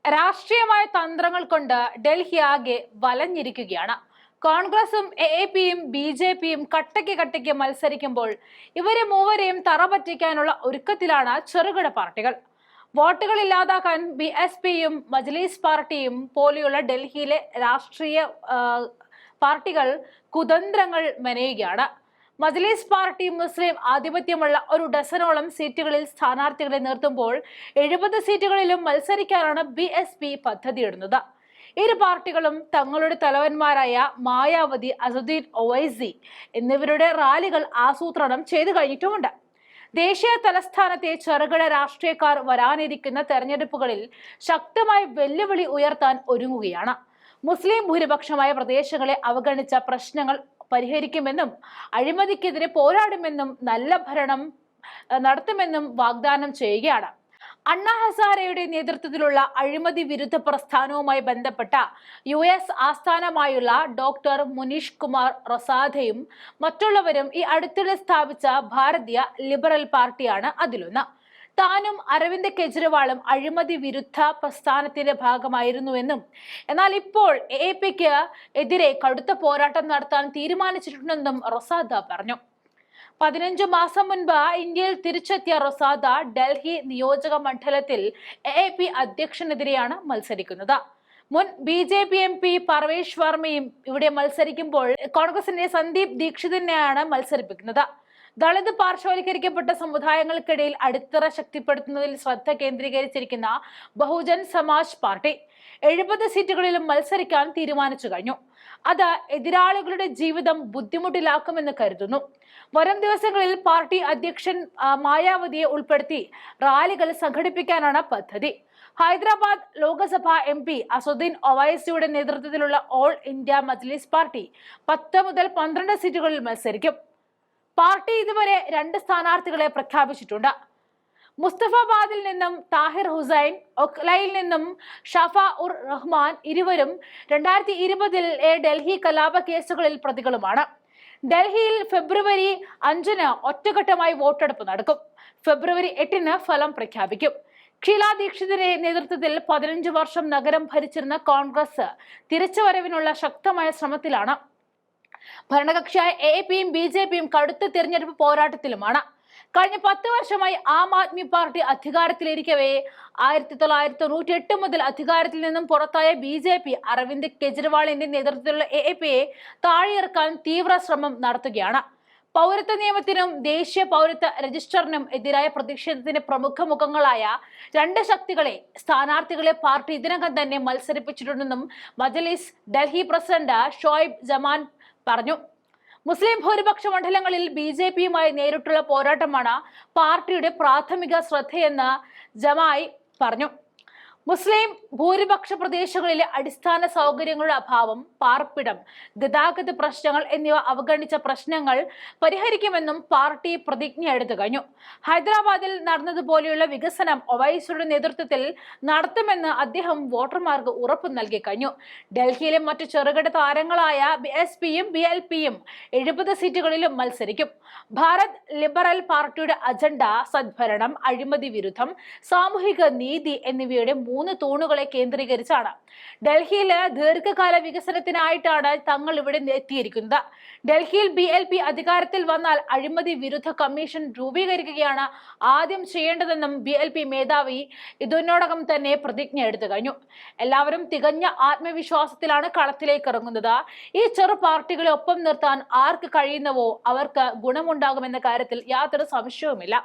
രാഷ്ട്രീയമായ തന്ത്രങ്ങൾ കൊണ്ട് ഡൽഹി ആകെ വലഞ്ഞിരിക്കുകയാണ്. കോൺഗ്രസും എ.പി.യും ബി.ജെ.പിയും കട്ടയ്ക്ക് മത്സരിക്കുമ്പോൾ ഇവരെ മൂവരെയും തറപറ്റിക്കാനുള്ള ഒരുക്കത്തിലാണ് ചെറുകിട പാർട്ടികൾ. വോട്ടുകൾ ഇല്ലാതാക്കാൻ ബി.എസ്.പിയും മജ്ലിസ് പാർട്ടിയും പോലെയുള്ള ഡൽഹിയിലെ രാഷ്ട്രീയ പാർട്ടികൾ കുതന്ത്രങ്ങൾ മെനയുകയാണ്. മജ്ലിസ് പാർട്ടി മുസ്ലിം ആധിപത്യമുള്ള ഒരു ഡസനോളം സീറ്റുകളിൽ സ്ഥാനാർത്ഥികളെ നിർത്തുമ്പോൾ 70 സീറ്റുകളിലും മത്സരിക്കാനാണ് ബി.എസ്.പി പദ്ധതിയിടുന്നത്. ഇരു പാർട്ടികളും തങ്ങളുടെ തലവന്മാരായ മായാവതി, അസദുദ്ദീൻ ഒവൈസി എന്നിവരുടെ റാലികൾ ആസൂത്രണം ചെയ്തു കഴിഞ്ഞിട്ടുമുണ്ട്. ദേശീയ തലസ്ഥാനത്തെ ചെറുകിട രാഷ്ട്രീയക്കാർ വരാനിരിക്കുന്ന തെരഞ്ഞെടുപ്പുകളിൽ ശക്തമായ വെല്ലുവിളി ഉയർത്താൻ ഒരുങ്ങുകയാണ്. മുസ്ലിം ഭൂരിപക്ഷമായ പ്രദേശങ്ങളെ അവഗണിച്ച പ്രശ്നങ്ങൾ പരിഹരിക്കുമെന്നും അഴിമതിക്കെതിരെ പോരാടുമെന്നും നല്ല ഭരണം നടത്തുമെന്നും വാഗ്ദാനം ചെയ്യുകയാണ്. അണ്ണാ ഹസാരെയുടെ നേതൃത്വത്തിലുള്ള അഴിമതി വിരുദ്ധ പ്രസ്ഥാനവുമായി ബന്ധപ്പെട്ട US ആസ്ഥാനമായുള്ള ഡോക്ടർ മുനീഷ് കുമാർ റൊസാദയും മറ്റുള്ളവരും ഈ അടുത്തിടെ സ്ഥാപിച്ച ഭാരതീയ ലിബറൽ പാർട്ടിയാണ് അതിലൊന്ന്. താനും അരവിന്ദ് കെജ്രിവാളും അഴിമതി വിരുദ്ധ പ്രസ്ഥാനത്തിന്റെ ഭാഗമായിരുന്നുവെന്നും എന്നാൽ ഇപ്പോൾ എ.പിക്ക് എതിരെ കടുത്ത പോരാട്ടം നടത്താൻ തീരുമാനിച്ചിട്ടുണ്ടെന്നും റൊസാദ പറഞ്ഞു. 15 മാസം മുൻപ് ഇന്ത്യയിൽ തിരിച്ചെത്തിയ റൊസാദ ഡൽഹി നിയോജക മണ്ഡലത്തിൽ എ.പി അധ്യക്ഷനെതിരെയാണ് മത്സരിക്കുന്നത്. മുൻ ബി.ജെ.പി MP പർവേഷ് വർമ്മയും ഇവിടെ മത്സരിക്കുമ്പോൾ കോൺഗ്രസിന്റെ സന്ദീപ് ദീക്ഷിതിനെയാണ് മത്സരിപ്പിക്കുന്നത്. ദളിത് പാർശ്വവൽക്കരിക്കപ്പെട്ട സമുദായങ്ങൾക്കിടയിൽ അടിത്തറ ശക്തിപ്പെടുത്തുന്നതിൽ ശ്രദ്ധ കേന്ദ്രീകരിച്ചിരിക്കുന്ന ബഹുജൻ സമാജ് പാർട്ടി 70 സീറ്റുകളിലും മത്സരിക്കാൻ തീരുമാനിച്ചു കഴിഞ്ഞു. അത് എതിരാളികളുടെ ജീവിതം ബുദ്ധിമുട്ടിലാക്കുമെന്ന് കരുതുന്നു. വരും ദിവസങ്ങളിൽ പാർട്ടി അധ്യക്ഷൻ മായാവതിയെ ഉൾപ്പെടുത്തി റാലികൾ സംഘടിപ്പിക്കാനാണ് പദ്ധതി. ഹൈദരാബാദ് ലോക്സഭാ MP അസദുദ്ദീൻ ഒവൈസിയുടെ നേതൃത്വത്തിലുള്ള ഓൾ ഇന്ത്യ മജ്ലിസ് പാർട്ടി 10 മുതൽ 12 സീറ്റുകളിൽ മത്സരിക്കും. പാർട്ടി ഇതുവരെ 2 സ്ഥാനാർത്ഥികളെ പ്രഖ്യാപിച്ചിട്ടുണ്ട്. മുസ്തഫാബാദിൽ നിന്നും താഹിർ ഹുസൈൻ, ഒഖ്ലയിൽ നിന്നും ഷഫ ഉർ റഹ്മാൻ ഇരുവരും 2020 ഡൽഹി കലാപ കേസുകളിൽ പ്രതികളുമാണ്. ഡൽഹിയിൽ ഫെബ്രുവരി 5 ഒറ്റഘട്ടമായി വോട്ടെടുപ്പ് നടക്കും. ഫെബ്രുവരി 8 ഫലം പ്രഖ്യാപിക്കും. ഷീല ദീക്ഷിതിന്റെ നേതൃത്വത്തിൽ 15 വർഷം നഗരം ഭരിച്ചിരുന്ന കോൺഗ്രസ് തിരിച്ചുവരവിനുള്ള ശക്തമായ ശ്രമത്തിലാണ്. ഭരണകക്ഷിയായ എ.പിയും ബി.ജെ.പിയും കടുത്ത തിരഞ്ഞെടുപ്പ് പോരാട്ടത്തിലുമാണ്. കഴിഞ്ഞ 10 വർഷമായി ആം ആദ്മി പാർട്ടി അധികാരത്തിലിരിക്കവേ 1998 മുതൽ അധികാരത്തിൽ നിന്നും പുറത്തായ ബി.ജെ.പി അരവിന്ദ് കെജ്രിവാളിന്റെ നേതൃത്വത്തിലുള്ള എ.പിയെ താഴെയിറക്കാൻ തീവ്ര ശ്രമം നടത്തുകയാണ്. പൗരത്വ നിയമത്തിനും ദേശീയ പൗരത്വ രജിസ്റ്ററിനും എതിരായ പ്രതിഷേധത്തിന്റെ പ്രമുഖ മുഖങ്ങളായ 2 ശക്തികളെ സ്ഥാനാർത്ഥികളെ പാർട്ടി ഇതിനകം തന്നെ മത്സരിപ്പിച്ചിട്ടുണ്ടെന്നും മജ്ലിസ് ഡൽഹി പ്രസിഡന്റ് ഷോയിബ് ജമാൻ പറഞ്ഞു. മുസ്ലിം ഭൂരിപക്ഷ മണ്ഡലങ്ങളിൽ ബി.ജെ.പിയുമായി നേരിട്ടുള്ള പോരാട്ടമാണ് പാർട്ടിയുടെ പ്രാഥമിക ശ്രദ്ധയെന്ന് ജമായി പറഞ്ഞു. മുസ്ലിം ഭൂരിപക്ഷ പ്രദേശങ്ങളിലെ അടിസ്ഥാന സൗകര്യങ്ങളുടെ അഭാവം, പാർപ്പിടം, ഗതാഗത പ്രശ്നങ്ങൾ എന്നിവ അവഗണിച്ച പ്രശ്നങ്ങൾ പരിഹരിക്കുമെന്നും പാർട്ടി പ്രതിജ്ഞ എടുത്തു കഴിഞ്ഞു. ഹൈദരാബാദിൽ നടന്നതുപോലെയുള്ള വികസനം ഒവൈസിയുടെ നേതൃത്വത്തിൽ നടത്തുമെന്ന് അദ്ദേഹം വോട്ടർമാർക്ക് ഉറപ്പു നൽകി കഴിഞ്ഞു. ഡൽഹിയിലെ മറ്റു ചെറുകിട താരങ്ങളായ ബി.എസ്.പിയും ബി.എൽ.പിയും 70 സീറ്റുകളിലും മത്സരിക്കും. ഭാരത് ലിബറൽ പാർട്ടിയുടെ അജണ്ട സദ്ഭരണം, അഴിമതി വിരുദ്ധം, സാമൂഹിക നീതി എന്നിവയുടെ 3 തൂണുകളെ കേന്ദ്രീകരിച്ചാണ്. ഡൽഹിയിലെ ദീർഘകാല വികസനത്തിനായിട്ടാണ് തങ്ങൾ ഇവിടെ എത്തിയിരിക്കുന്നത്. ഡൽഹിയിൽ ബി.എൽ.പി അധികാരത്തിൽ വന്നാൽ അഴിമതി വിരുദ്ധ കമ്മീഷൻ രൂപീകരിക്കുകയാണ് ആദ്യം ചെയ്യേണ്ടതെന്നും ബി.എൽ.പി മേധാവി ഇതിനോടകം തന്നെ പ്രതിജ്ഞ എടുത്തു കഴിഞ്ഞു. എല്ലാവരും തികഞ്ഞ ആത്മവിശ്വാസത്തിലാണ് കളത്തിലേക്ക് ഇറങ്ങുന്നത്. ഈ ചെറു പാർട്ടികളെ ഒപ്പം നിർത്താൻ ആർക്ക് കഴിയുന്നവോ അവർക്ക് ഗുണമുണ്ടാകുമെന്ന കാര്യത്തിൽ യാതൊരു സംശയവുമില്ല.